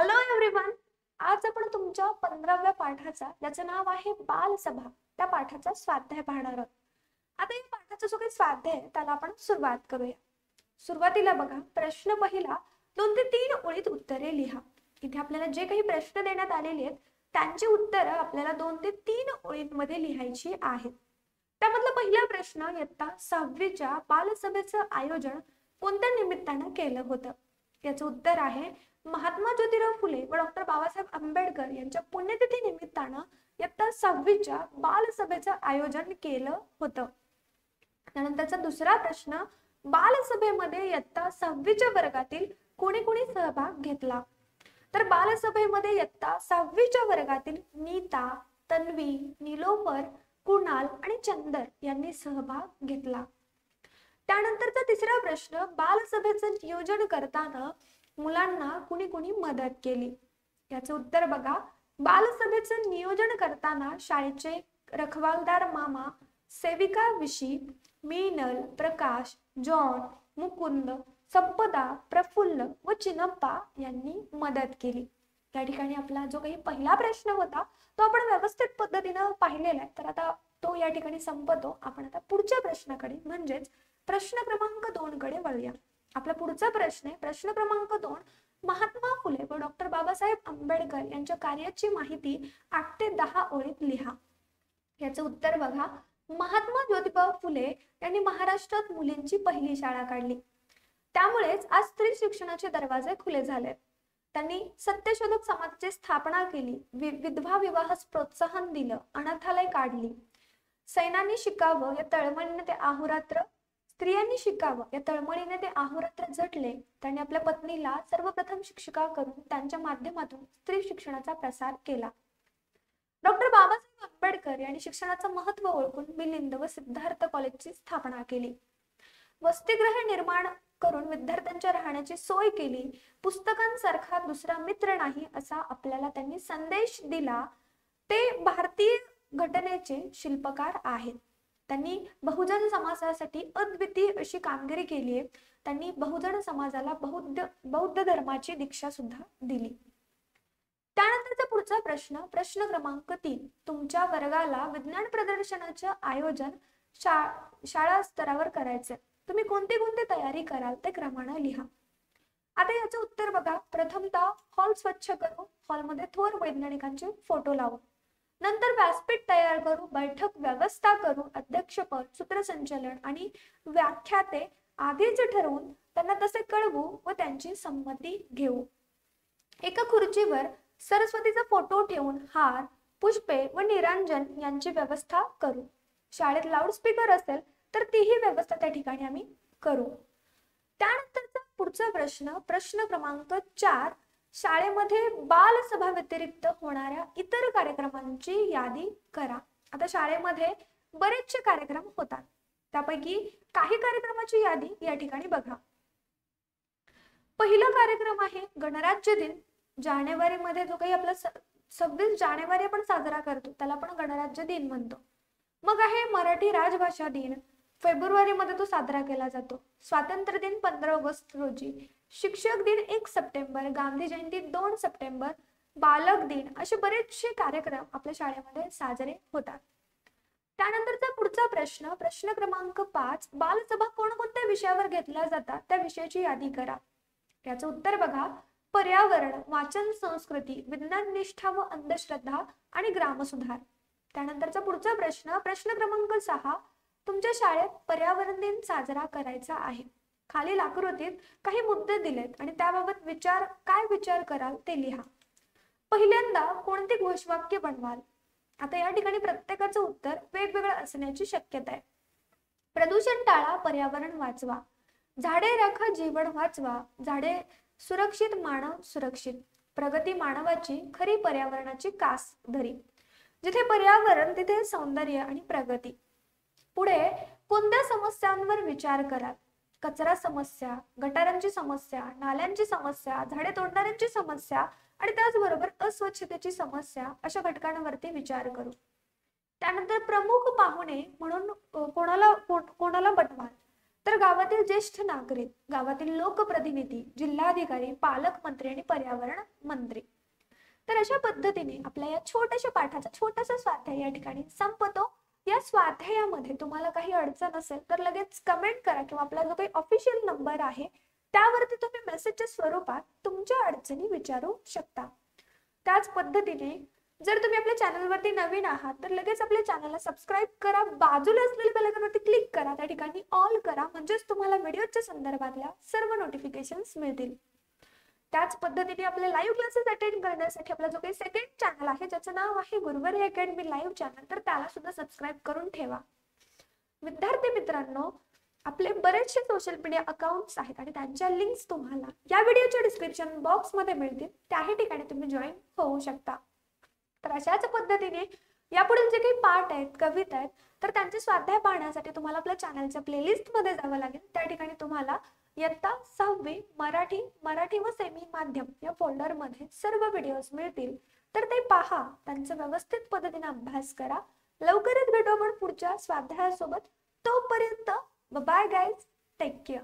Hello everyone. आज आपण तुमच्या 15व्या पाठाचा ज्याचं नाव आहे बालसभा त्या पाठाचा स्वाध्याय पाहणार आहोत. आता या पाठाचा जो काही स्वाध्याय आहे त्याला आपण सुरुवात करूया. सुरुवातीला बघा, प्रश्न पहिला 2 ते 3 ओळीत उत्तरे लिहा. इथे आपल्याला जे काही प्रश्न देण्यात आलेले आहेत त्यांची उत्तरं आपल्याला 2 ते 3 ओळींमध्ये लिहायची आहेत. त्यामधला पहिला प्रश्न, इयत्ता 6वीच्या बालसभेचं आयोजन कोणत्या निमित्तानं केलं होतं? याचं उत्तर आहे महात्मा ज्योतिराव फुले व डॉक्टर बाबासाहेब आंबेडकर यांच्या पुण्यतिथी निमित्तानं इयत्ता 6वीच्या बालसभेचं आयोजन केलं होतं. त्यानंतरचा दुसरा प्रश्न, बालसभेमध्ये इयत्ता 6वीच्या वर्गातील कोणी कोणी सहभाग घेतला? तर बालसभेमध्ये इयत्ता 6वीच्या वर्गातील नीता, तन्वी, निलोफर, कुणाल आणि चंदर यांनी सहभाग घेतला. त्यानंतरचा तिसरा प्रश्न, बालसभेचं नियोजन करताना मुलांना कुणी कुणी मदत केली? याचं उत्तर बघा, बालसभेचं नियोजन करताना शाळेचे रखवालदार मामा, सेविका विशी, मीनल, प्रकाश, जॉन, मुकुंद, संपदा, प्रफुल्ल व चिनप्पा यांनी मदत केली. या ठिकाणी आपला जो काही पहिला प्रश्न होता तो आपण व्यवस्थित पद्धतीने पाहिलेला आहे, तर आता तो या ठिकाणी संपतो. आपण आता पुढच्या प्रश्नाकडे म्हणजेच प्रश्न क्रमांक 2 कडे वळूया. आपला पुढचा प्रश्न आहे प्रश्न क्रमांक 2, महात्मा फुले व डॉक्टर बाबासाहेब आंबेडकर यांच्या कार्याची माहिती 8 ते 10 ओळीत लिहा. याचं उत्तर बघा, महात्मा ज्योतिबा फुले यांनी महाराष्ट्रात मुलींची पहिली शाळा काढली. त्यामुळेच आज स्त्री शिक्षणाचे दरवाजे खुले झाले. त्यांनी सत्यशोधक समाजाची स्थापना केली, विधवा विवाहास प्रोत्साहन दिलं, अनाथालय काढली. सैन्यांनी शिकावं या तळमळीने ते अहोरात्र, स्त्रियांनी शिकावं या तळमळीने ते अहोरात्र झटले. त्यांनी आपल्या पत्नीला सर्वप्रथम शिक्षिका करून त्यांच्या माध्यमातून स्त्री शिक्षणाचा प्रसार केला. डॉक्टर बाबासाहेब आंबेडकर यांनी शिक्षणाचं महत्त्व ओळखून मिलिंद व सिद्धार्थ कॉलेजची स्थापना केली. वसतिगृह निर्माण करून विद्यार्थ्यांच्या राहण्याची सोय केली. पुस्तकांसारखा दुसरा मित्र नाही असा आपल्याला त्यांनी संदेश दिला. ते भारतीय घटनेचे शिल्पकार आहेत. त्यांनी बहुजन समाजासाठी अद्वितीय अशी कामगिरी केली आहे. त्यांनी बहुजन समाजाला बौद्ध धर्माची दीक्षा सुद्धा दिली. त्यानंतरचा पुढचा प्रश्न, प्रश्न क्रमांक 3, तुमच्या वर्गाला विज्ञान प्रदर्शनाचे आयोजन शाळा स्तरावर करायचे. तुम्ही कोणती कोणती तयारी कराल ते क्रमाने लिहा. आता याचं उत्तर बघा, प्रथमतः हॉल स्वच्छ करू, हॉलमध्ये थोर वैज्ञानिकांचे फोटो लावू. नंतर व्यासपीठ तयार करू, बैठक व्यवस्था करू, अध्यक्षपद, सूत्रसंचालन आणि व्याख्याते आधीच ठरवून त्यांना तसे कळवू व त्यांची संमती घेऊ. एका खुर्चीवर सरस्वतीचा फोटो ठेवून हार, पुष्पे व निरांजन यांची व्यवस्था करू. शाळेत लाऊडस्पीकर असेल तर तीही व्यवस्था त्या ठिकाणी आम्ही करू. त्यानंतरचा पुढचा प्रश्न, प्रश्न क्रमांक 4, शाळेमध्ये बालसभा व्यतिरिक्त होणाऱ्या इतर कार्यक्रमांची यादी करा. आता शाळेमध्ये बरेचसे कार्यक्रम होतात, त्यापैकी काही कार्यक्रमाची यादी या ठिकाणी बघा. पहिला कार्यक्रम आहे गणराज्य दिन. जानेवारी मध्ये जो काही आपला 26 जानेवारी आपण साजरा करतो त्याला आपण गणराज्य दिन म्हणतो. मग आहे मराठी राजभाषा दिन, फेब्रुवारी मध्ये तो साजरा केला जातो. स्वातंत्र्य दिन 15 ऑगस्ट रोजी, शिक्षक दिन 1 सप्टेंबर, गांधी जयंती 2 सप्टेंबर, बालक दिन, असे बरेचसे कार्यक्रम आपल्या शाळेमध्ये साजरे होतात. त्यानंतरचा पुढचा प्रश्न, प्रश्न क्रमांक 5, बालसभा कोणकोणत्या विषयावर घेतल्या जातात त्या विषयाची यादी करा. याचं उत्तर बघा, पर्यावरण, वाचन संस्कृती, विज्ञान निष्ठा व अंधश्रद्धा आणि ग्रामसुधार. त्यानंतरचा पुढचा प्रश्न, प्रश्न क्रमांक 6, तुमच्या शाळेत पर्यावरण दिन साजरा करायचा आहे. खालील आकृतीत काही मुद्दे दिलेत आणि त्याबाबत काय विचार कराल ते लिहा. पहिल्यांदा कोणती घोषवाक्य बनवाल? आता या ठिकाणी प्रत्येकाचं उत्तर वेगवेगळं असण्याची शक्यता आहे. प्रदूषण टाळा, पर्यावरण वाचवा. झाडे राखा, जीवन वाचवा. झाडे सुरक्षित, मानव सुरक्षित. प्रगती मानवाची, खरी पर्यावरणाची कास धरी. जिथे पर्यावरण तिथे सौंदर्य आणि प्रगती. पुढे कोणत्या समस्यांवर विचार कराल? कचरा समस्या, गटारांची समस्या, नाल्यांची समस्या, झाडे तोडणाऱ्यांची समस्या आणि त्याचबरोबर अस्वच्छतेची समस्या, अशा घटकांवरती विचार करू. त्यानंतर प्रमुख पाहुणे म्हणून कोणाला बनवाल? तर गावातील ज्येष्ठ नागरिक, गावातील लोकप्रतिनिधी, जिल्हाधिकारी, पालकमंत्री आणि पर्यावरण मंत्री. तर अशा पद्धतीने आपल्या या छोट्याशा पाठाचा छोटासा स्वाध्याय या ठिकाणी संपतो. या स्वाध्यायामध्ये तुम्हाला काही अडचण असेल तर लगेच कमेंट करा किंवा आपला जो काही ऑफिशियल नंबर आहे त्यावरती तुम्ही मेसेजच्या स्वरूपात तुमच्या अडचणी विचारू शकता. त्याच पद्धतीने जर तुम्ही आपल्या चॅनलवरती नवीन आहात तर लगेच आपल्या चॅनलला सबस्क्राईब करा, बाजूला असलेल्या बेल आयकॉनवरती क्लिक करा, त्या ठिकाणी ऑल करा, म्हणजेच तुम्हाला व्हिडिओच्या संदर्भातल्या सर्व नोटिफिकेशन्स मिळतील. त्याच पद्धतीने आपले लाईव्ह क्लासेस अटेंड करण्यासाठी आपला जो काही सेकंड चॅनल आहे ज्याचं नाव आहे गुरुवारी अकॅडमी लाईव्ह चॅनल, तर त्याला सुद्धा सबस्क्राईब करून ठेवा. विद्यार्थी मित्रांनो, आपले बरेचसे सोशल मीडिया अकाउंट्स आहेत आणि त्यांच्या लिंक्स तुम्हाला या व्हिडिओच्या डिस्क्रिप्शन बॉक्स मध्ये मिळतील, त्याही ठिकाणी तुम्ही जॉईन होऊ शकता. तर अशाच पद्धतीने यापुढील जे काही पाठ आहेत, कविता आहेत, तर त्यांचे स्वाध्याय पाहण्यासाठी तुम्हाला आपल्या चॅनलच्या प्लेलिस्ट मध्ये जावं लागेल. त्या ठिकाणी तुम्हाला इयत्ता 6वी मराठी व सेमी माध्यम या फोल्डर मध्ये सर्व व्हिडिओज मिळतील. तर ते पहा, त्यांचा व्यवस्थित पद्धतीने अभ्यास करा. लवकरच भेटू आपण पुढच्या स्वाध्यायासोबत. तोपर्यंत बाय गाइज, टेक केअर.